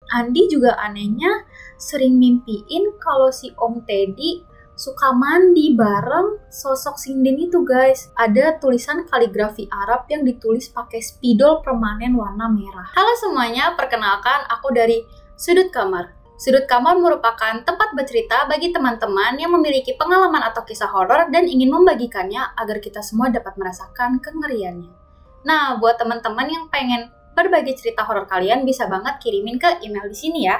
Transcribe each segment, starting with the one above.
Andi juga anehnya sering mimpiin kalau si Om Teddy suka mandi bareng sosok sinden itu guys. Ada tulisan kaligrafi Arab yang ditulis pakai spidol permanen warna merah. Halo semuanya, perkenalkan aku dari Sudut Kamar. Sudut Kamar merupakan tempat bercerita bagi teman-teman yang memiliki pengalaman atau kisah horor dan ingin membagikannya agar kita semua dapat merasakan kengeriannya. Nah, buat teman-teman yang pengen berbagi cerita horor kalian bisa banget kirimin ke email di sini ya.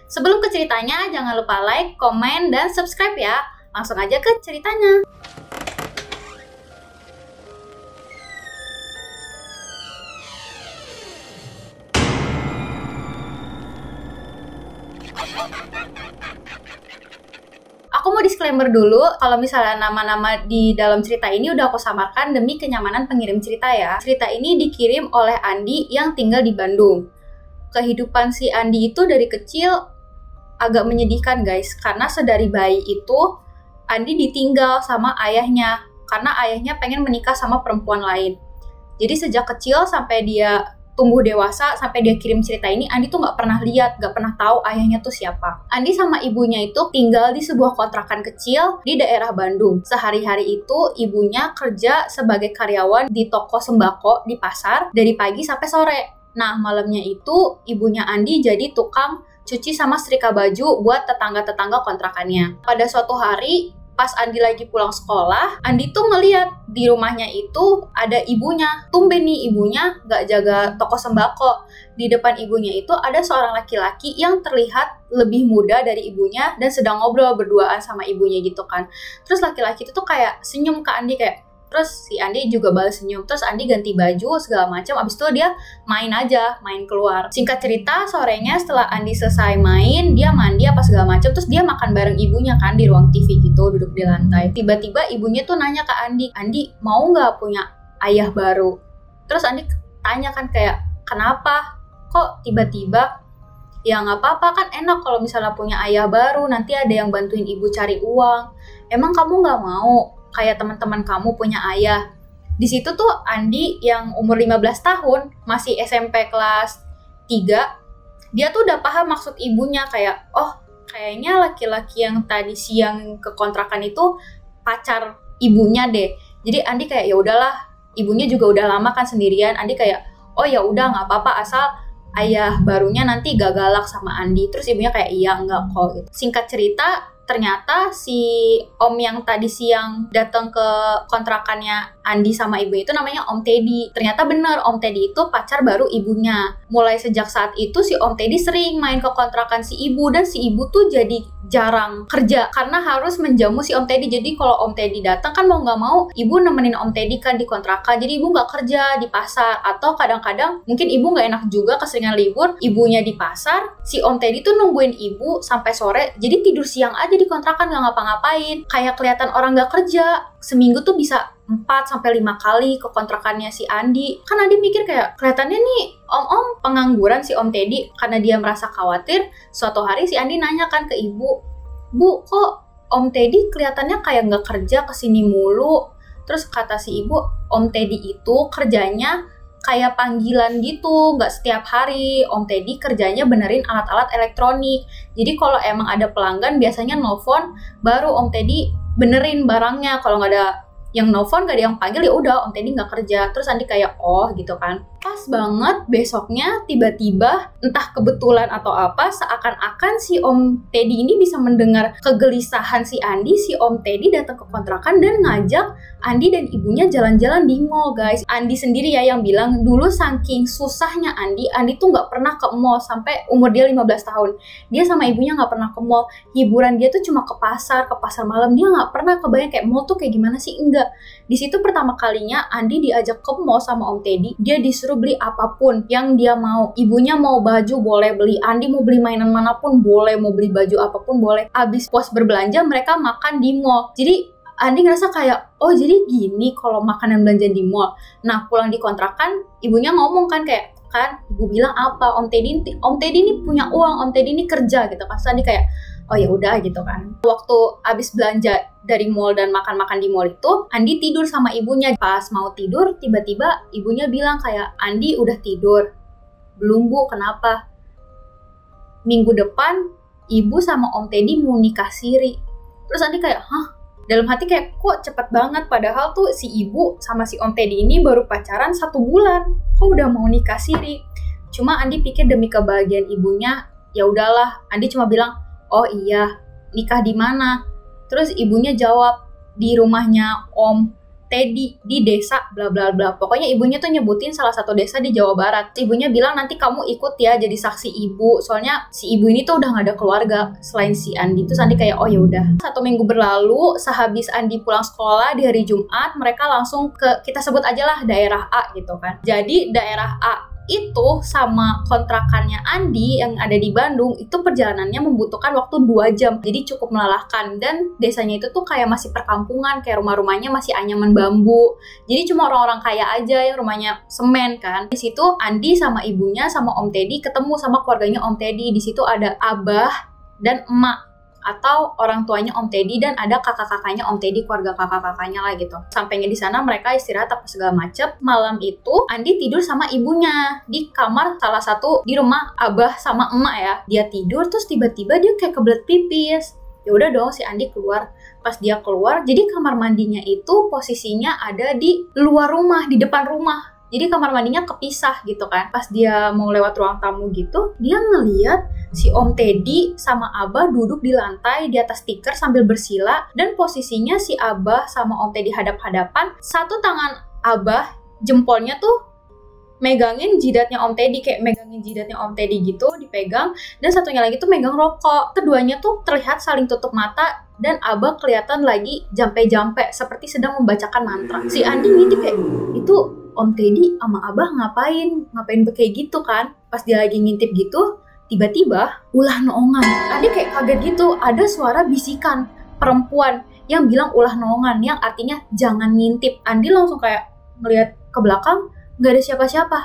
Sebelum ke ceritanya, jangan lupa like, komen, dan subscribe ya. Langsung aja ke ceritanya. Aku mau disclaimer dulu, kalau misalnya nama-nama di dalam cerita ini udah aku samarkan demi kenyamanan pengirim cerita ya. Cerita ini dikirim oleh Andi yang tinggal di Bandung. Kehidupan si Andi itu dari kecil agak menyedihkan guys, karena sedari bayi itu Andi ditinggal sama ayahnya, karena ayahnya pengen menikah sama perempuan lain. Jadi sejak kecil sampai dia tumbuh dewasa, sampai dia kirim cerita ini, Andi tuh gak pernah lihat, gak pernah tahu ayahnya tuh siapa. Andi sama ibunya itu tinggal di sebuah kontrakan kecil di daerah Bandung. Sehari-hari itu ibunya kerja sebagai karyawan di toko sembako di pasar dari pagi sampai sore. Nah, malamnya itu ibunya Andi jadi tukang cuci sama setrika baju buat tetangga-tetangga kontrakannya. Pada suatu hari, pas Andi lagi pulang sekolah, Andi tuh ngeliat di rumahnya itu ada ibunya. Tumben nih ibunya gak jaga toko sembako. Di depan ibunya itu ada seorang laki-laki yang terlihat lebih muda dari ibunya dan sedang ngobrol berduaan sama ibunya gitu kan. Terus laki-laki itu tuh kayak senyum ke Andi kayak, terus si Andi juga balas senyum. Terus Andi ganti baju segala macam. Abis itu dia main aja, main keluar. Singkat cerita, sorenya setelah Andi selesai main, dia mandi apa segala macam. Terus dia makan bareng ibunya kan di ruang TV gitu, duduk di lantai. Tiba-tiba ibunya tuh nanya ke Andi, Andi mau nggak punya ayah baru? Terus Andi tanya kan kayak, kenapa? Kok tiba-tiba? Ya nggak apa-apa kan, enak kalau misalnya punya ayah baru, nanti ada yang bantuin ibu cari uang. Emang kamu nggak mau kayak teman-teman kamu punya ayah? Di situ tuh Andi yang umur 15 tahun, masih SMP kelas 3, dia tuh udah paham maksud ibunya kayak, oh kayaknya laki-laki yang tadi siang ke kontrakan itu pacar ibunya deh. Jadi Andi kayak ya udahlah, ibunya juga udah lama kan sendirian. Andi kayak, oh ya udah nggak apa-apa asal ayah barunya nanti gak galak sama Andi. Terus ibunya kayak iya enggak kok gitu. Singkat cerita, ternyata si om yang tadi siang datang ke kontrakannya Andi sama ibu itu namanya Om Teddy. Ternyata bener, Om Teddy itu pacar baru ibunya. Mulai sejak saat itu si Om Teddy sering main ke kontrakan si ibu, dan si ibu tuh jadi jarang kerja karena harus menjamu si Om Teddy. Jadi kalau Om Teddy datang kan mau nggak mau ibu nemenin Om Teddy kan di kontrakan. Jadi ibu nggak kerja di pasar, atau kadang-kadang mungkin ibu nggak enak juga keseringan libur, ibunya di pasar, si Om Teddy tuh nungguin ibu sampai sore. Jadi tidur siang aja di kontrakan, nggak ngapa-ngapain, kayak kelihatan orang nggak kerja. Seminggu tuh bisa 4-5 kali ke kontrakannya si Andi. Kan Andi mikir kayak, kelihatannya nih om-om pengangguran si Om Teddy. Karena dia merasa khawatir, suatu hari si Andi nanya kan ke ibu, Bu, kok Om Teddy kelihatannya kayak nggak kerja, kesini mulu? Terus kata si ibu, Om Teddy itu kerjanya kayak panggilan gitu, nggak setiap hari. Om Teddy kerjanya benerin alat-alat elektronik. Jadi kalau emang ada pelanggan biasanya nelfon, baru Om Teddy benerin barangnya. Kalau nggak ada yang nelfon, gak ada yang panggil, ya udah Om Teddy nggak kerja. Terus Andi kayak oh gitu kan. Pas banget besoknya tiba-tiba entah kebetulan atau apa, seakan-akan si Om Teddy ini bisa mendengar kegelisahan si Andi. Si Om Teddy datang ke kontrakan dan ngajak Andi dan ibunya jalan-jalan di mall guys. Andi sendiri ya yang bilang dulu saking susahnya Andi tuh nggak pernah ke mall sampai umur dia 15 tahun. Dia sama ibunya nggak pernah ke mall. Hiburan dia tuh cuma ke pasar malam. Dia nggak pernah kebayang kayak mall tuh kayak gimana sih, enggak. Di situ pertama kalinya Andi diajak ke mall sama Om Teddy. Dia disuruh beli apapun yang dia mau. Ibunya mau baju boleh beli, Andi mau beli mainan manapun boleh, mau beli baju apapun boleh. Abis puas berbelanja mereka makan di mall. Jadi Andi ngerasa kayak, oh jadi gini kalau makanan belanja di mall. Nah pulang di kontrakan, ibunya ngomong kan kayak, kan ibu bilang apa, Om Teddy ini punya uang, Om Teddy ini kerja gitu kan. Terus Andi kayak, oh ya udah gitu kan. Waktu abis belanja dari mall dan makan-makan di mall itu, Andi tidur sama ibunya. Pas mau tidur, tiba-tiba ibunya bilang kayak, Andi udah tidur? Belum Bu, kenapa? minggu depan ibu sama Om Teddy mau nikah siri. Terus Andi kayak, hah? Dalam hati kayak, kok cepet banget, padahal tuh si ibu sama si Om Teddy ini baru pacaran 1 bulan, kok udah mau nikah siri. Cuma Andi pikir demi kebahagiaan ibunya, ya udahlah. Andi cuma bilang, oh iya, nikah di mana? Terus ibunya jawab, di rumahnya Om Teddy di desa bla bla bla. Pokoknya ibunya tuh nyebutin salah satu desa di Jawa Barat. Ibunya bilang nanti kamu ikut ya jadi saksi ibu. Soalnya si ibu ini tuh udah gak ada keluarga selain si Andi. Terus Andi kayak oh yaudah. 1 minggu berlalu, sehabis Andi pulang sekolah di hari Jumat, mereka langsung ke, kita sebut aja lah daerah A gitu kan. Jadi daerah A itu sama kontrakannya Andi yang ada di Bandung itu perjalanannya membutuhkan waktu 2 jam, jadi cukup melelahkan. Dan desanya itu tuh kayak masih perkampungan, kayak rumah-rumahnya masih anyaman bambu, jadi cuma orang-orang kaya aja yang rumahnya semen kan. Di situ Andi sama ibunya sama Om Teddy ketemu sama keluarganya Om Teddy. Di situ ada abah dan emak atau orang tuanya Om Teddy, dan ada kakak-kakaknya Om Teddy, keluarga kakak-kakaknya lah gitu. Sampainya di sana mereka istirahat apa segala macem. Malam itu Andi tidur sama ibunya di kamar salah satu di rumah abah sama emak ya. Dia tidur terus tiba-tiba dia kayak kebelet pipis. Ya udah dong si Andi keluar. Pas dia keluar, jadi kamar mandinya itu posisinya ada di luar rumah, di depan rumah. Jadi kamar mandinya kepisah gitu kan. Pas dia mau lewat ruang tamu gitu, dia ngeliat si Om Teddy sama Abah duduk di lantai di atas tikar sambil bersila. Dan posisinya si Abah sama Om Teddy hadap-hadapan. Satu tangan Abah, jempolnya tuh megangin jidatnya Om Teddy, kayak megangin jidatnya Om Teddy gitu, dipegang. Dan satunya lagi tuh megang rokok. Keduanya tuh terlihat saling tutup mata. Dan Abah kelihatan lagi jampe-jampe seperti sedang membacakan mantra. Si Andi ngintip kayak, itu Om Teddy sama Abah ngapain kayak gitu kan. Pas dia lagi ngintip gitu, tiba-tiba ulah noongan. Andi kayak kaget gitu, ada suara bisikan perempuan yang bilang ulah noongan, yang artinya jangan ngintip. Andi langsung kayak ngeliat ke belakang, gak ada siapa-siapa.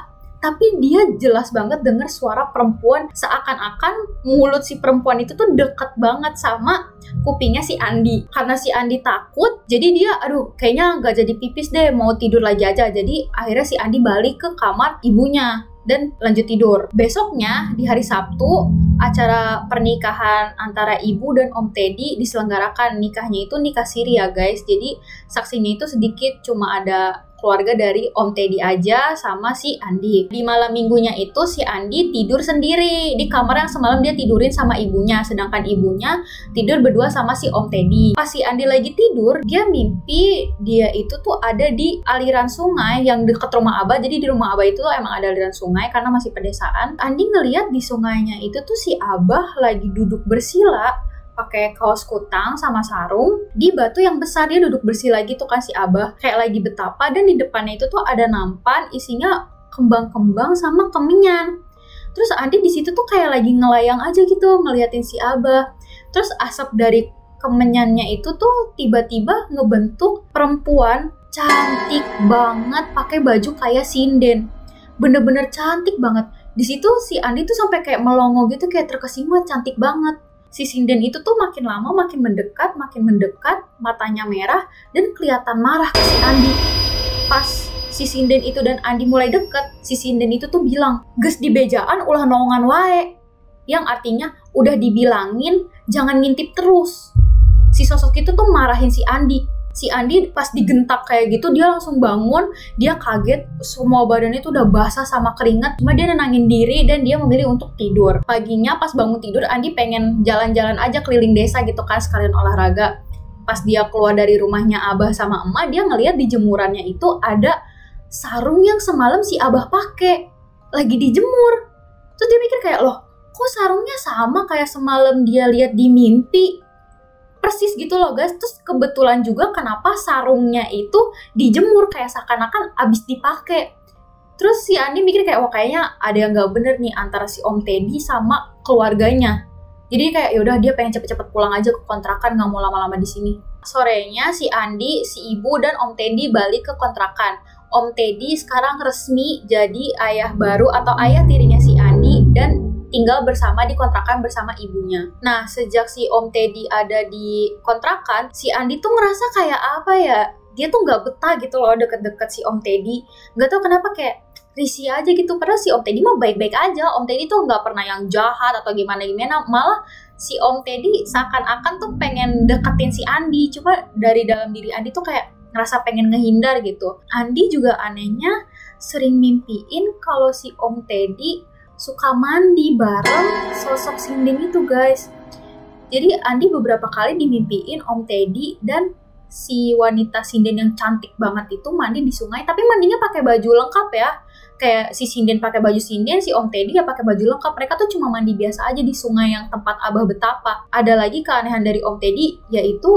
Tapi dia jelas banget denger suara perempuan, seakan-akan mulut si perempuan itu tuh deket banget sama kupingnya si Andi. Karena si Andi takut, jadi dia aduh kayaknya gak jadi pipis deh, mau tidur lagi aja. Jadi akhirnya si Andi balik ke kamar ibunya dan lanjut tidur. Besoknya di hari Sabtu, acara pernikahan antara ibu dan Om Teddy diselenggarakan. Nikahnya itu nikah siri ya guys. Jadi saksinya itu sedikit, cuma ada keluarga dari Om Teddy aja sama si Andi. Di malam minggunya itu si Andi tidur sendiri di kamar yang semalam dia tidurin sama ibunya, sedangkan ibunya tidur berdua sama si Om Teddy. Pas si Andi lagi tidur, dia mimpi dia itu tuh ada di aliran sungai yang deket rumah Abah. Jadi di rumah Abah itu tuh emang ada aliran sungai karena masih pedesaan. Andi ngeliat di sungainya itu tuh si Abah lagi duduk bersila pakai kaos kutang sama sarung di batu yang besar. Dia duduk bersila gitu kan si Abah, kayak lagi betapa. Dan di depannya itu tuh ada nampan isinya kembang-kembang sama kemenyan. Terus Andi di situ tuh kayak lagi ngelayang aja gitu ngeliatin si Abah. Terus asap dari kemenyannya itu tuh tiba-tiba ngebentuk perempuan cantik banget pakai baju kayak sinden. Bener-bener cantik banget. Di situ si Andi tuh sampai kayak melongo gitu, kayak terkesima, cantik banget. Si sinden itu tuh makin lama makin mendekat, matanya merah dan kelihatan marah ke si Andi. Pas si sinden itu dan Andi mulai deket, si sinden itu tuh bilang, "Geus dibejaan ulah noongan wae." Yang artinya udah dibilangin jangan ngintip terus. Si sosok itu tuh marahin si Andi. Si Andi pas digentak kayak gitu, dia langsung bangun, dia kaget, semua badannya tuh udah basah sama keringat, cuma dia nenangin diri dan dia memilih untuk tidur. Paginya pas bangun tidur, Andi pengen jalan-jalan aja keliling desa gitu kan, sekalian olahraga. Pas dia keluar dari rumahnya Abah sama emak, dia ngeliat di jemurannya itu ada sarung yang semalam si Abah pakai, lagi dijemur. Terus dia mikir kayak, loh kok sarungnya sama kayak semalam dia lihat di mimpi? Persis gitu loh guys. Terus kebetulan juga kenapa sarungnya itu dijemur kayak seakan-akan abis dipakai. Terus si Andi mikir kayak, wah kayaknya ada yang gak bener nih antara si Om Teddy sama keluarganya. Jadi kayak yaudah dia pengen cepet-cepet pulang aja ke kontrakan, gak mau lama-lama di sini. Sorenya si Andi, si ibu dan Om Teddy balik ke kontrakan. Om Teddy sekarang resmi jadi ayah baru atau ayah tirinya si Andi dan tinggal bersama di kontrakan bersama ibunya. Nah, sejak si Om Teddy ada di kontrakan, si Andi tuh ngerasa kayak apa ya? Dia tuh gak betah gitu loh deket-deket si Om Teddy. Gak tau kenapa kayak risih aja gitu. Padahal si Om Teddy mah baik-baik aja. Om Teddy tuh nggak pernah yang jahat atau gimana-gimana. Malah si Om Teddy seakan-akan tuh pengen deketin si Andi. Cuma dari dalam diri Andi tuh kayak ngerasa pengen ngehindar gitu. Andi juga anehnya sering mimpiin kalau si Om Teddy suka mandi bareng sosok sinden itu, guys. Jadi Andi beberapa kali dimimpiin Om Teddy dan si wanita sinden yang cantik banget itu mandi di sungai, tapi mandinya pakai baju lengkap ya. Kayak si sinden pakai baju sinden, si Om Teddy ya pakai baju lengkap. Mereka tuh cuma mandi biasa aja di sungai yang tempat Abah betapa. Ada lagi keanehan dari Om Teddy, yaitu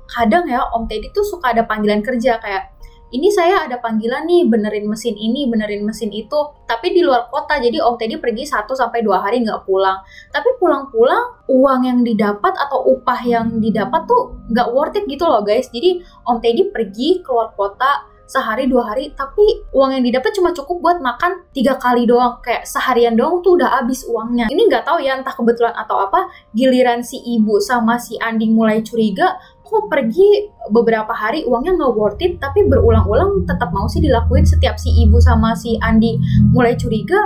kadang ya Om Teddy tuh suka ada panggilan kerja kayak, ini saya ada panggilan nih, benerin mesin ini, benerin mesin itu, tapi di luar kota. Jadi Om Teddy pergi 1-2 hari nggak pulang. Tapi pulang-pulang, uang yang didapat atau upah yang didapat tuh nggak worth it gitu loh, guys. Jadi Om Teddy pergi keluar kota sehari 2 hari, tapi uang yang didapat cuma cukup buat makan 3 kali doang. Kayak seharian doang tuh udah habis uangnya. Ini nggak tahu ya, entah kebetulan atau apa, giliran si ibu sama si Andi mulai curiga, kok pergi beberapa hari uangnya nggak worth it, tapi berulang-ulang tetap mau sih dilakuin. Setiap si ibu sama si Andi mulai curiga,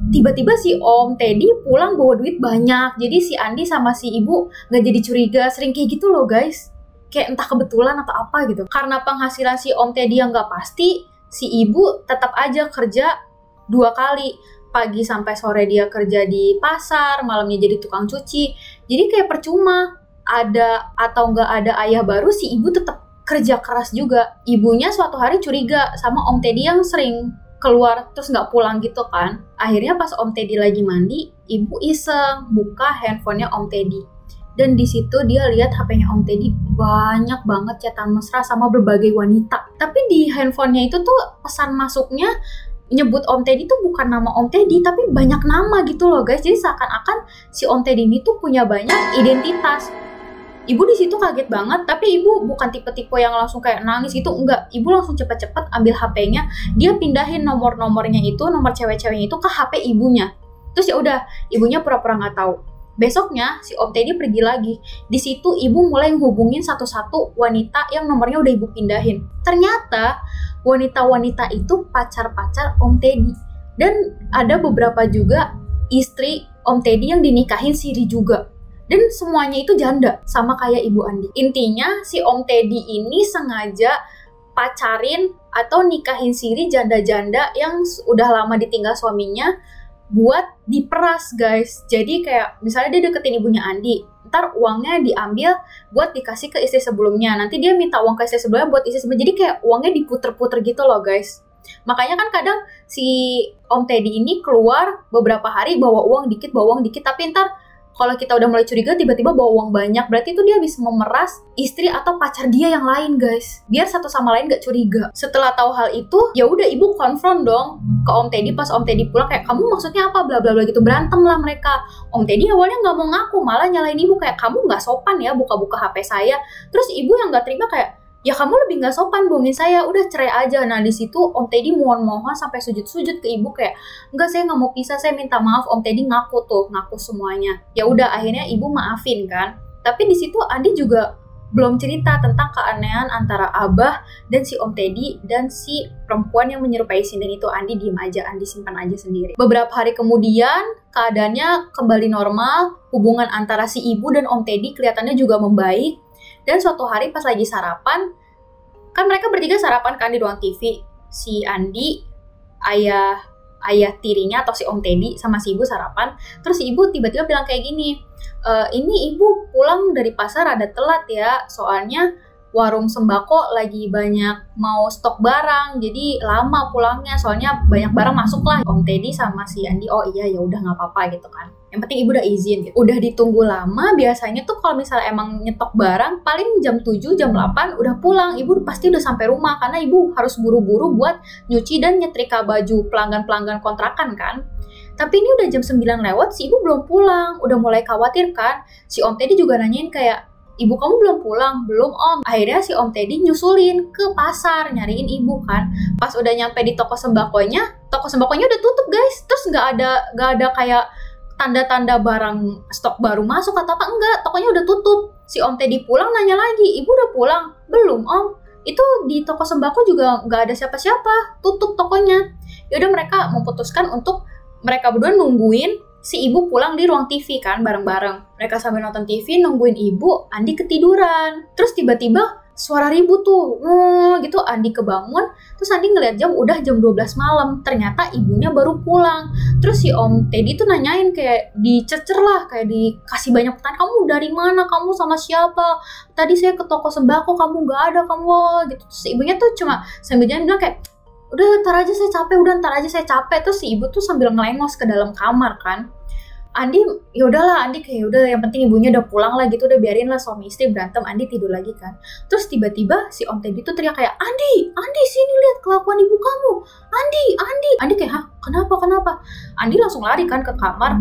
tiba-tiba si Om Teddy pulang bawa duit banyak. Jadi si Andi sama si ibu nggak jadi curiga. Sering kayak gitu loh, guys. Kayak entah kebetulan atau apa gitu. Karena penghasilan si Om Teddy yang nggak pasti, si ibu tetap aja kerja 2 kali. Pagi sampai sore dia kerja di pasar, malamnya jadi tukang cuci. Jadi kayak percuma. Ada atau nggak ada ayah baru, si ibu tetap kerja keras juga. Ibunya suatu hari curiga sama Om Teddy yang sering keluar terus nggak pulang gitu kan. Akhirnya pas Om Teddy lagi mandi, ibu iseng buka handphonenya Om Teddy. Dan di situ dia lihat HP-nya Om Teddy banyak banget chatan mesra sama berbagai wanita. Tapi di handphonenya itu tuh pesan masuknya nyebut Om Teddy tuh bukan nama Om Teddy, tapi banyak nama gitu loh, guys. Jadi seakan-akan si Om Teddy ini tuh punya banyak identitas. Ibu di situ kaget banget, tapi ibu bukan tipe-tipe yang langsung kayak nangis gitu, enggak. Ibu langsung cepet-cepet ambil HP-nya, dia pindahin nomor-nomornya itu, nomor cewek-ceweknya itu ke HP ibunya. Terus ya udah, ibunya pura-pura nggak tahu. Besoknya si Om Teddy pergi lagi. Di situ ibu mulai ngehubungin satu-satu wanita yang nomornya udah ibu pindahin. Ternyata wanita-wanita itu pacar-pacar Om Teddy. Dan ada beberapa juga istri Om Teddy yang dinikahin siri juga. Dan semuanya itu janda, sama kayak Ibu Andi. Intinya si Om Teddy ini sengaja pacarin atau nikahin siri janda-janda yang udah lama ditinggal suaminya buat diperas, guys. Jadi kayak misalnya dia deketin ibunya Andi, ntar uangnya diambil buat dikasih ke istri sebelumnya. Nanti dia minta uang ke istri sebelumnya buat istri sebelumnya. Jadi kayak uangnya diputer-puter gitu loh, guys. Makanya kan kadang si Om Teddy ini keluar beberapa hari bawa uang dikit, tapi ntar kalau kita udah mulai curiga tiba-tiba bawa uang banyak, berarti itu dia bisa memeras istri atau pacar dia yang lain, guys. Biar satu sama lain gak curiga. Setelah tahu hal itu, ya udah ibu konfront dong ke Om Teddy. Pas Om Teddy pulang kayak, kamu maksudnya apa, bla bla bla gitu. Berantem lah mereka. Om Teddy awalnya nggak mau ngaku, malah nyalain ibu kayak, kamu nggak sopan ya buka-buka HP saya. Terus ibu yang nggak terima kayak, ya kamu lebih nggak sopan bohongin saya, udah cerai aja. Nah di situ Om Teddy mohon-mohon sampai sujud-sujud ke ibu kayak, enggak, saya nggak mau pisah, saya minta maaf. Om Teddy ngaku semuanya. Ya udah akhirnya ibu maafin kan. Tapi di situ Andi juga belum cerita tentang keanehan antara Abah dan si Om Teddy dan si perempuan yang menyerupai sinden itu. Andi diem aja, Andi simpan aja sendiri. Beberapa hari kemudian keadaannya kembali normal, hubungan antara si ibu dan Om Teddy kelihatannya juga membaik. Dan suatu hari pas lagi sarapan, kan mereka bertiga sarapan kan di ruang TV. Si Andi, ayah tirinya atau si Om Teddy sama si ibu sarapan. Terus si ibu tiba-tiba bilang kayak gini, ini ibu pulang dari pasar ada telat ya, soalnya warung sembako lagi banyak mau stok barang, jadi lama pulangnya, soalnya banyak barang masuk lah. Om Teddy sama si Andi, oh iya ya udah nggak apa-apa gitu kan. Yang penting ibu udah izin gitu. Udah ditunggu lama, biasanya tuh kalau misalnya emang nyetok barang paling jam 7, jam 8 udah pulang. Ibu pasti udah sampai rumah karena ibu harus buru-buru buat nyuci dan nyetrika baju pelanggan-pelanggan kontrakan kan. Tapi ini udah jam 9 lewat, si ibu belum pulang. Udah mulai khawatir kan. Si Om Teddy juga nanyain kayak, ibu kamu belum pulang? Belum om. Akhirnya si Om Teddy nyusulin ke pasar nyariin ibu kan. Pas udah nyampe di toko sembakonya udah tutup guys. Terus nggak ada kayak tanda-tanda barang stok baru masuk atau apa, enggak, tokonya udah tutup. Si Om Teddy pulang nanya lagi, ibu udah pulang? Belum om. Itu di toko sembako juga nggak ada siapa-siapa, tutup tokonya. Yaudah mereka memutuskan untuk mereka berdua nungguin si ibu pulang di ruang TV kan bareng-bareng. Mereka sambil nonton TV nungguin ibu, Andi ketiduran. Terus tiba-tiba suara ribut tuh, gitu. Andi kebangun, terus Andi ngeliat jam udah jam 12 malam. Ternyata ibunya baru pulang. Terus si Om Teddy tuh nanyain, kayak dicecer lah, kayak dikasih banyak pertanyaan. Kamu dari mana? Kamu sama siapa? Tadi saya ke toko sembako, kamu gak ada, kamu gitu. Terus ibunya tuh cuma sambil jalan bilang kayak, udah ntar aja saya capek. Terus si ibu tuh sambil ngelengos ke dalam kamar kan. Andi yaudahlah, Andi kayak udah yang penting ibunya udah pulang lah gitu, udah biarin lah suami istri berantem. Andi tidur lagi kan. Terus tiba-tiba si Om Teddy tuh teriak kayak, Andi sini lihat kelakuan ibu kamu, Andi kayak, hah kenapa? Andi langsung lari kan ke kamar.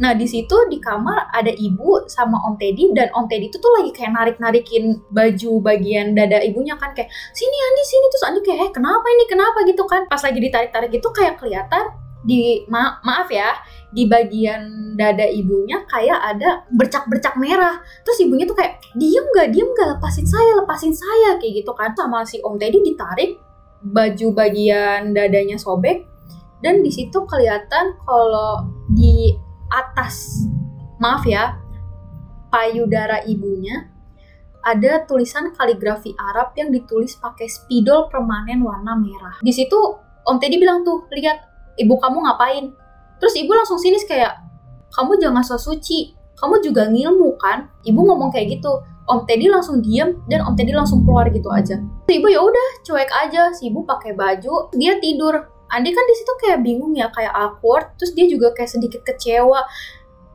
Nah di situ di kamar ada ibu sama Om Teddy, dan Om Teddy itu tuh lagi kayak narik-narikin baju bagian dada ibunya kan, kayak sini Andi sini. Terus Andi kayak kenapa gitu kan. Pas lagi ditarik-tarik itu kayak kelihatan di maaf ya, di bagian dada ibunya kayak ada bercak-bercak merah. Terus ibunya tuh kayak diem gak lepasin saya kayak gitu kan. Sama si Om Teddy ditarik, baju bagian dadanya sobek, dan di situ kelihatan kalau di atas, maaf ya, payudara ibunya ada tulisan kaligrafi Arab yang ditulis pakai spidol permanen warna merah. Di situ Om Teddy bilang tuh, lihat ibu kamu ngapain? Terus ibu langsung sinis kayak, kamu jangan so suci, kamu juga ngilmu kan? Ibu ngomong kayak gitu. Om Teddy langsung diem, dan Om Teddy langsung keluar gitu aja. Terus ibu ya udah cuek aja, si ibu pakai baju, dia tidur. Andi kan di situ kayak bingung ya, kayak awkward. Terus dia juga kayak sedikit kecewa,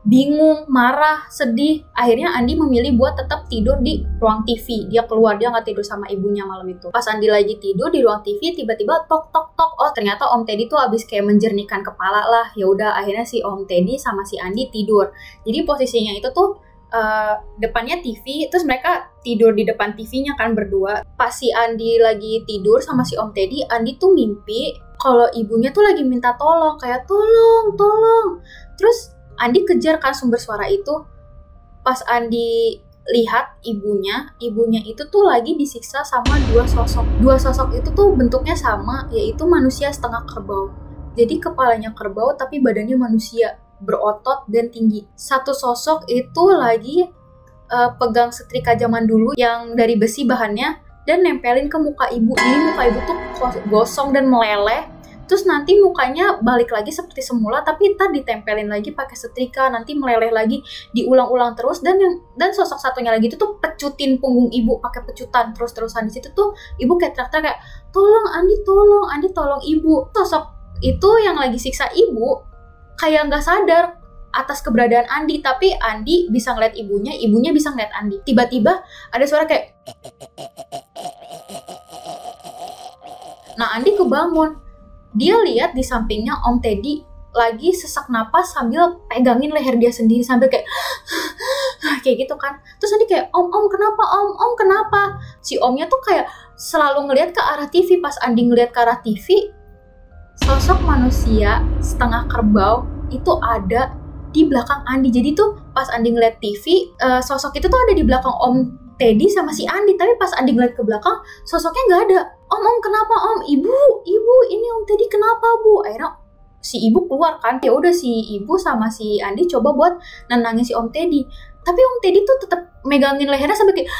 bingung, marah, sedih. Akhirnya Andi memilih buat tetap tidur di ruang TV. Dia keluar, dia nggak tidur sama ibunya malam itu. Pas Andi lagi tidur di ruang TV, tiba-tiba tok. Oh ternyata Om Teddy tuh abis kayak menjernihkan kepala lah. Ya udah akhirnya si Om Teddy sama si Andi tidur. Jadi posisinya itu tuh depannya TV, terus mereka tidur di depan TV-nya kan berdua. Pas si Andi lagi tidur sama si Om Teddy, Andi tuh mimpi kalau ibunya tuh lagi minta tolong, kayak tolong. Terus Andi kejar kan sumber suara itu. Pas Andi lihat ibunya itu tuh lagi disiksa sama dua sosok. Dua sosok itu tuh bentuknya sama, yaitu manusia setengah kerbau. Jadi kepalanya kerbau tapi badannya manusia, berotot dan tinggi. Satu sosok itu lagi pegang setrika zaman dulu yang dari besi bahannya dan nempelin ke muka ibu. Ini muka ibu tuh gosong dan meleleh. Terus nanti mukanya balik lagi seperti semula, tapi ntar ditempelin lagi pakai setrika, nanti meleleh lagi, diulang-ulang terus. Dan sosok satunya lagi itu tuh pecutin punggung ibu pakai pecutan terus-terusan. Di situ tuh ibu kayak teriak-teriak kayak, tolong Andi tolong ibu. Sosok itu yang lagi siksa ibu kayak nggak sadar atas keberadaan Andi, tapi Andi bisa ngeliat ibunya bisa ngeliat Andi. Tiba-tiba ada suara kayak, nah Andi kebangun. Dia lihat di sampingnya Om Teddy lagi sesak napas sambil pegangin leher dia sendiri sambil kayak kayak gitu kan. Terus Andi kayak, Om kenapa? Om kenapa? Si Omnya tuh kayak selalu ngelihat ke arah TV. Pas Andi ngelihat ke arah TV, sosok manusia setengah kerbau itu ada di belakang Andi. Jadi tuh pas Andi ngeliat TV, sosok itu tuh ada di belakang Om Teddy sama si Andi. Tapi pas Andi ngeliat ke belakang, sosoknya nggak ada. Om kenapa Om? Ibu ini Om Teddy kenapa Bu? Akhirnya si ibu keluar kan. Ya udah si ibu sama si Andi coba buat nenangin si Om Teddy. Tapi Om Teddy tuh tetap megangin lehernya sampai kayak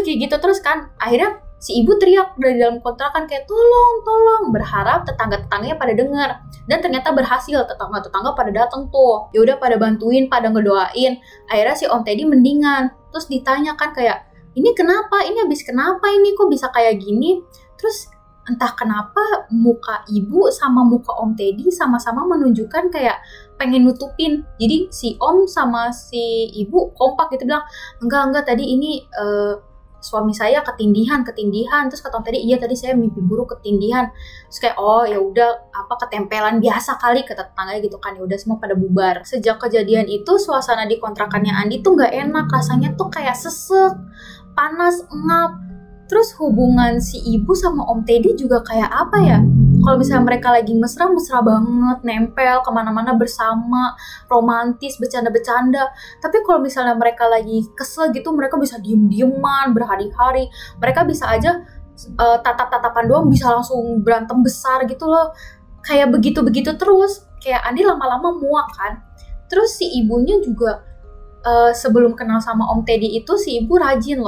kayak gitu terus kan. Akhirnya si ibu teriak dari dalam kontrakan kayak tolong, berharap tetangga-tetangganya pada dengar. Dan ternyata berhasil, tetangga-tetangga pada datang tuh. Ya udah pada bantuin, pada ngedoain. Akhirnya si Om Teddy mendingan. Terus ditanya kan kayak, ini kenapa? Ini habis kenapa ini? Kok bisa kayak gini? Terus entah kenapa muka ibu sama muka Om Teddy sama-sama menunjukkan kayak pengen nutupin. Jadi si Om sama si ibu kompak gitu bilang, enggak tadi ini suami saya ketindihan. Terus kata Om Teddy, iya tadi saya mimpi buruk ketindihan. Terus kayak, oh ya udah ketempelan biasa kali, kata tetangganya gitu kan. Ya udah semua pada bubar. Sejak kejadian itu suasana di kontrakannya Andi tuh nggak enak, rasanya tuh kayak sesek, panas, ngap. Terus hubungan si ibu sama Om Teddy juga kayak apa ya? Kalau misalnya mereka lagi mesra banget, nempel kemana-mana bersama, romantis, bercanda-bercanda. Tapi kalau misalnya mereka lagi kesel gitu, mereka bisa diem-dieman berhari-hari. Mereka bisa aja tatap-tatapan doang bisa langsung berantem besar gitu loh. Kayak begitu-begitu terus. Kayak Andi lama-lama muak kan. Terus si ibunya juga sebelum kenal sama Om Teddy itu si ibu rajin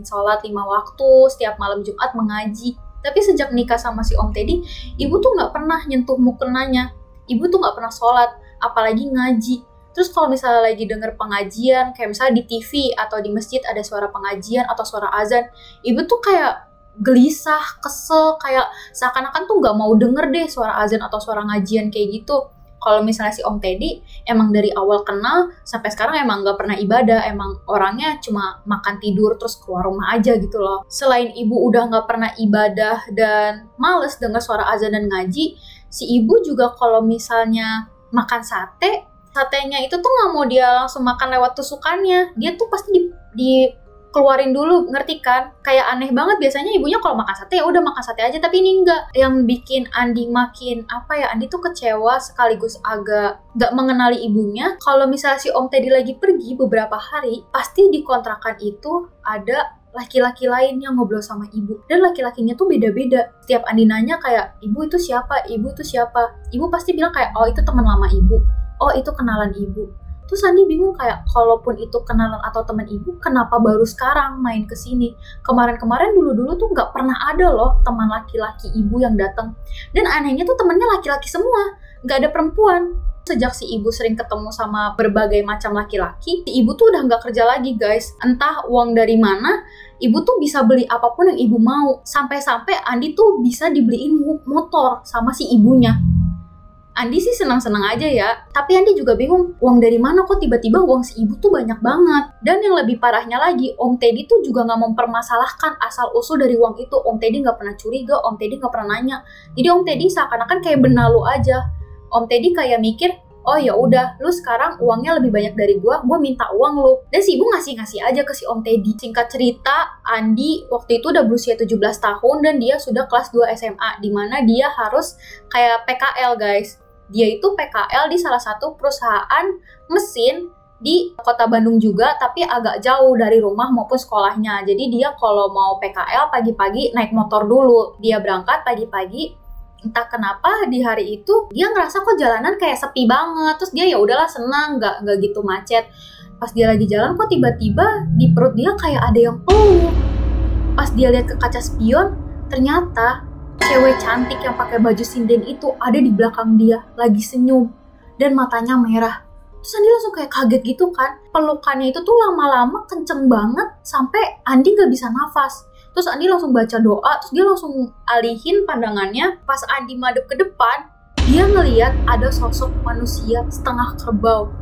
sholat 5 waktu, setiap malam Jumat mengaji. Tapi sejak nikah sama si Om Teddy, ibu tuh nggak pernah nyentuh mukenanya. Ibu tuh nggak pernah sholat, apalagi ngaji. Terus kalau misalnya lagi denger pengajian, kayak misalnya di TV atau di masjid ada suara pengajian atau suara azan, ibu tuh kayak gelisah, kesel, kayak seakan-akan tuh nggak mau denger deh suara azan atau suara ngajian kayak gitu. Kalau misalnya si Om Teddy emang dari awal kenal sampai sekarang emang nggak pernah ibadah, emang orangnya cuma makan tidur terus keluar rumah aja gitu loh. Selain ibu udah nggak pernah ibadah dan males denger suara azan dan ngaji, si ibu juga kalau misalnya makan satenya itu tuh nggak mau dia langsung makan lewat tusukannya, dia tuh pasti dikeluarin dulu, ngerti kan? Kayak aneh banget biasanya ibunya kalau makan sate ya udah makan sate aja, tapi ini enggak. Yang bikin Andi makin Andi tuh kecewa sekaligus agak nggak mengenali ibunya. Kalau misalnya si Om Teddy lagi pergi beberapa hari, pasti di kontrakan itu ada laki-laki lain yang ngobrol sama ibu, dan laki-lakinya tuh beda-beda. Setiap Andi nanya kayak, ibu itu siapa? Ibu itu siapa? Ibu pasti bilang kayak, oh itu teman lama ibu, oh itu kenalan ibu. Terus Andi bingung kayak, kalaupun itu kenalan atau teman ibu, kenapa baru sekarang main ke sini? Kemarin-kemarin dulu-dulu tuh nggak pernah ada loh teman laki-laki ibu yang datang. Dan anehnya tuh temannya laki-laki semua, nggak ada perempuan. Sejak si ibu sering ketemu sama berbagai macam laki-laki, si ibu tuh udah nggak kerja lagi guys. Entah uang dari mana, ibu tuh bisa beli apapun yang ibu mau. Sampai-sampai Andi tuh bisa dibeliin motor sama si ibunya. Andi sih senang-senang aja ya, tapi Andi juga bingung, uang dari mana kok tiba-tiba uang si ibu tuh banyak banget. Dan yang lebih parahnya lagi, Om Teddy tuh juga nggak mempermasalahkan asal-usul dari uang itu. Om Teddy nggak pernah curiga, Om Teddy nggak pernah nanya. Jadi Om Teddy seakan-akan kayak benalu aja. Om Teddy kayak mikir, oh ya udah, lu sekarang uangnya lebih banyak dari gua minta uang lu. Dan si ibu ngasih aja ke si Om Teddy. Singkat cerita, Andi waktu itu udah berusia 17 tahun dan dia sudah kelas 2 SMA, dimana dia harus kayak PKL guys. Dia itu PKL di salah satu perusahaan mesin di kota Bandung juga, tapi agak jauh dari rumah maupun sekolahnya. Jadi dia kalau mau PKL pagi-pagi naik motor dulu. Dia berangkat pagi-pagi. Entah kenapa di hari itu dia ngerasa kok jalanan kayak sepi banget. Terus dia ya udahlah senang, nggak gitu macet. Pas dia lagi jalan kok tiba-tiba di perut dia kayak ada yang peluk. Pas dia lihat ke kaca spion, ternyata cewek cantik yang pakai baju sinden itu ada di belakang dia, lagi senyum dan matanya merah. Terus Andi langsung kayak kaget gitu kan. Pelukannya itu tuh lama-lama kenceng banget sampai Andi nggak bisa nafas. Terus Andi langsung baca doa, terus dia langsung alihin pandangannya. Pas Andi madep ke depan, dia ngeliat ada sosok manusia setengah kerbau.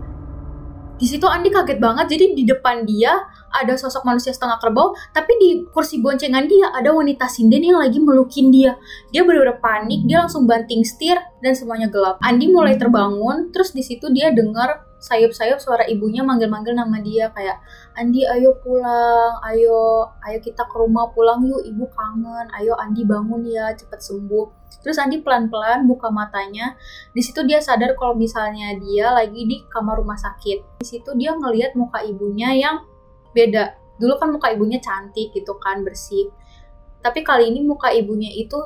Di situ Andi kaget banget, jadi di depan dia ada sosok manusia setengah kerbau, tapi di kursi boncengan dia ada wanita sinden yang lagi melukin dia. Dia bener-bener panik, dia langsung banting setir dan semuanya gelap. Andi mulai terbangun, terus di situ dia dengar sayup-sayup suara ibunya manggil-manggil nama dia kayak, Andi ayo pulang, ayo kita ke rumah, pulang yuk, ibu kangen, ayo Andi bangun ya, cepet sembuh. Terus Andi pelan-pelan buka matanya. Di situ dia sadar kalau misalnya dia lagi di kamar rumah sakit. Di situ dia ngelihat muka ibunya yang beda. Dulu kan muka ibunya cantik gitu kan, bersih. Tapi kali ini muka ibunya itu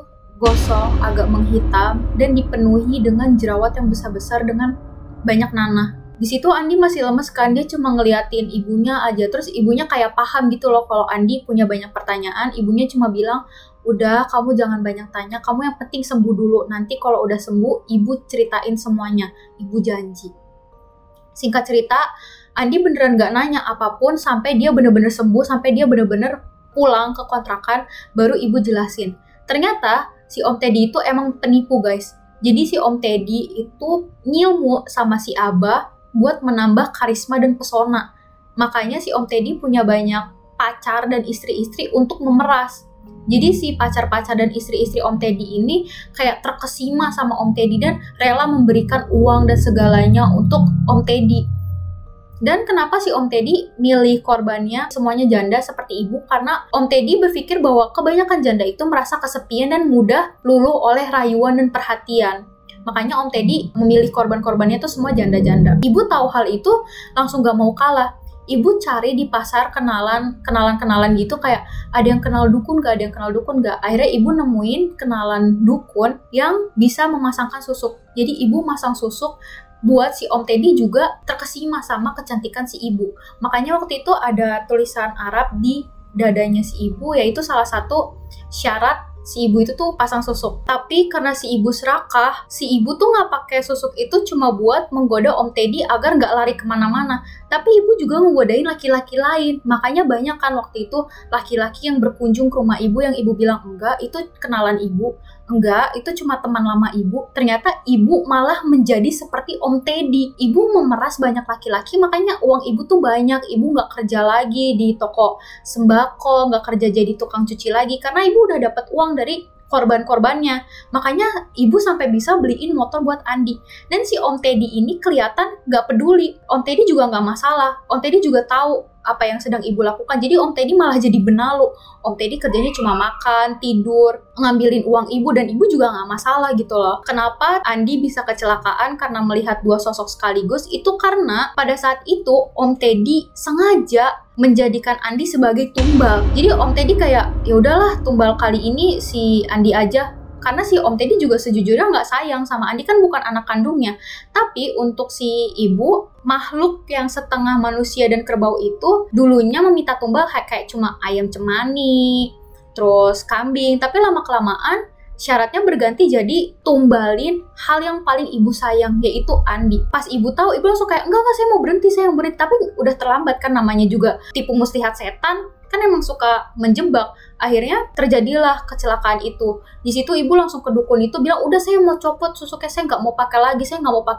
gosong, agak menghitam, dan dipenuhi dengan jerawat yang besar-besar dengan banyak nanah. Di situ Andi masih lemes kan, dia cuma ngeliatin ibunya aja. Terus ibunya kayak paham gitu loh kalau Andi punya banyak pertanyaan. Ibunya cuma bilang, udah kamu jangan banyak tanya, kamu yang penting sembuh dulu. Nanti kalau udah sembuh, ibu ceritain semuanya. Ibu janji. Singkat cerita, Andi beneran gak nanya apapun sampai dia bener-bener sembuh, sampai dia bener-bener pulang ke kontrakan, baru ibu jelasin. Ternyata si Om Teddy itu emang penipu guys. Jadi si Om Teddy itu ngilmu sama si Abah buat menambah karisma dan pesona. Makanya si Om Teddy punya banyak pacar dan istri-istri untuk memeras. Jadi si pacar-pacar dan istri-istri Om Teddy ini kayak terkesima sama Om Teddy dan rela memberikan uang dan segalanya untuk Om Teddy. Dan kenapa si Om Teddy milih korbannya semuanya janda seperti ibu? Karena Om Teddy berpikir bahwa kebanyakan janda itu merasa kesepian dan mudah luluh oleh rayuan dan perhatian. Makanya Om Teddy memilih korban-korbannya itu semua janda-janda. Ibu tahu hal itu langsung gak mau kalah. ibu cari di pasar kenalan gitu, kayak ada yang kenal dukun gak, ada yang kenal dukun gak. Akhirnya ibu nemuin kenalan dukun yang bisa memasangkan susuk. Jadi ibu masang susuk buat si Om Teddy juga terkesima sama kecantikan si ibu. Makanya waktu itu ada tulisan Arab di dadanya si ibu, yaitu salah satu syarat si ibu itu tuh pasang susuk. Tapi karena si ibu serakah, si ibu tuh nggak pakai susuk itu cuma buat menggoda Om Teddy agar nggak lari kemana-mana. Tapi ibu juga menggodain laki-laki lain. Makanya banyak kan waktu itu laki-laki yang berkunjung ke rumah ibu yang ibu bilang enggak, itu kenalan ibu. Enggak, itu cuma teman lama ibu. Ternyata ibu malah menjadi seperti Om Teddy. Ibu memeras banyak laki-laki, makanya uang ibu tuh banyak. Ibu nggak kerja lagi di toko sembako, nggak kerja jadi tukang cuci lagi, karena ibu udah dapat uang dari korban-korbannya. Makanya ibu sampai bisa beliin motor buat Andi. Dan si Om Teddy ini kelihatan nggak peduli. Om Teddy juga nggak masalah. Om Teddy juga tahu apa yang sedang ibu lakukan. Jadi Om Teddy malah jadi benalu. Om Teddy kerjanya cuma makan, tidur, ngambilin uang ibu, dan ibu juga nggak masalah gitu loh. Kenapa Andi bisa kecelakaan karena melihat dua sosok sekaligus? Itu karena pada saat itu Om Teddy sengaja menjadikan Andi sebagai tumbal. Jadi Om Teddy kayak, ya udahlah, tumbal kali ini si Andi aja. Karena si Om Teddy juga sejujurnya nggak sayang sama Andi, kan bukan anak kandungnya. Tapi untuk si ibu, makhluk yang setengah manusia dan kerbau itu dulunya meminta tumbal kayak cuma ayam cemani, terus kambing. Tapi lama-kelamaan syaratnya berganti jadi tumbalin hal yang paling ibu sayang, yaitu Andi. Pas ibu tahu, ibu langsung kayak, enggak, saya mau berhenti. Tapi udah terlambat kan, namanya juga tipu muslihat setan, kan emang suka menjebak. Akhirnya terjadilah kecelakaan itu. Di situ ibu langsung ke dukun itu bilang, udah saya mau copot susuknya, saya nggak mau pakai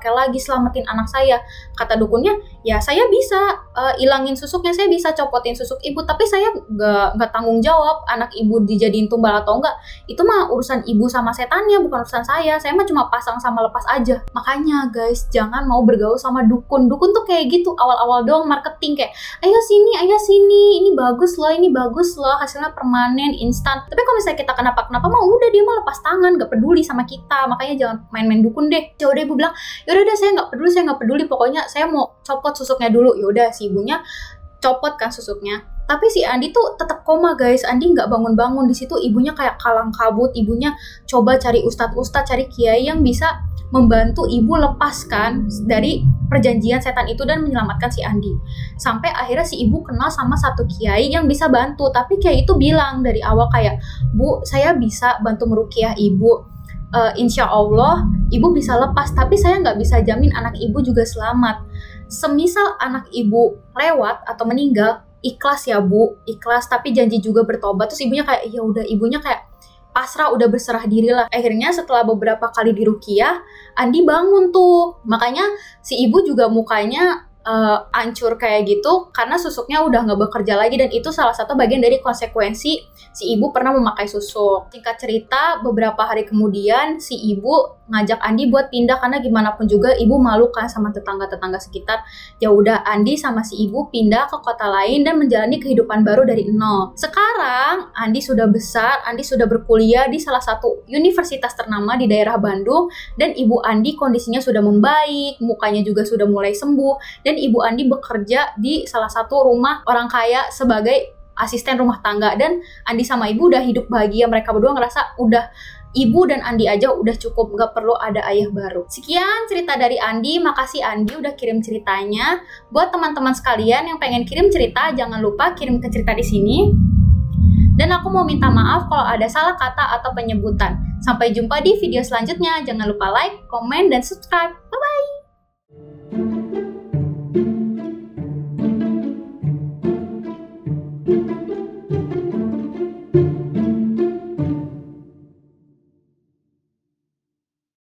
lagi, selamatin anak saya. Kata dukunnya, ya saya bisa ilangin susuknya, saya bisa copotin susuk ibu, tapi saya nggak tanggung jawab anak ibu dijadiin tumbal atau enggak. Itu mah urusan ibu sama setannya, bukan urusan saya mah cuma pasang sama lepas aja. Makanya guys, jangan mau bergaul sama dukun. Dukun tuh kayak gitu, awal-awal doang marketing, kayak ayo sini, ini bagus loh, hasilnya permanen, instan. Tapi kalau misalnya kita kenapa-kenapa mah udah, dia mah lepas tangan, gak peduli sama kita. Makanya jangan main-main dukun deh. Ya udah, ibu bilang, yaudah saya nggak peduli, pokoknya saya mau copot susuknya dulu. Yaudah, si ibunya copot kan susuknya. Tapi si Andi tuh tetap koma guys. Andi nggak bangun-bangun. Di situ ibunya kayak kalang kabut. Ibunya coba cari ustadz, cari kiai yang bisa membantu ibu lepaskan dari perjanjian setan itu dan menyelamatkan si Andi. Sampai akhirnya si ibu kenal sama satu kiai yang bisa bantu. Tapi kiai itu bilang dari awal kayak, Bu, saya bisa bantu meruqyah ibu. Insya Allah ibu bisa lepas, tapi saya nggak bisa jamin anak ibu juga selamat. Semisal anak ibu lewat atau meninggal, ikhlas ya Bu, ikhlas, tapi janji juga bertobat. Terus ibunya kayak, ya udah, ibunya kayak pasrah, udah berserah diri lah. Akhirnya setelah beberapa kali diruqyah, Andi bangun tuh. Makanya si ibu juga mukanya hancur kayak gitu karena susuknya udah nggak bekerja lagi, dan itu salah satu bagian dari konsekuensi si ibu pernah memakai susuk. Singkat cerita, beberapa hari kemudian si ibu ngajak Andi buat pindah karena gimana pun juga ibu malu kan sama tetangga-tetangga sekitar. Ya udah, Andi sama si ibu pindah ke kota lain dan menjalani kehidupan baru dari nol. Sekarang Andi sudah besar, Andi sudah berkuliah di salah satu universitas ternama di daerah Bandung, dan ibu Andi kondisinya sudah membaik, mukanya juga sudah mulai sembuh, dan ibu Andi bekerja di salah satu rumah orang kaya sebagai asisten rumah tangga. Dan Andi sama ibu udah hidup bahagia, mereka berdua ngerasa udah ibu dan Andi aja udah cukup, gak perlu ada ayah baru. Sekian cerita dari Andi. Makasih Andi udah kirim ceritanya. Buat teman-teman sekalian yang pengen kirim cerita, jangan lupa kirim ke cerita di sini. Dan aku mau minta maaf kalau ada salah kata atau penyebutan. Sampai jumpa di video selanjutnya. Jangan lupa like, komen, dan subscribe. Bye-bye!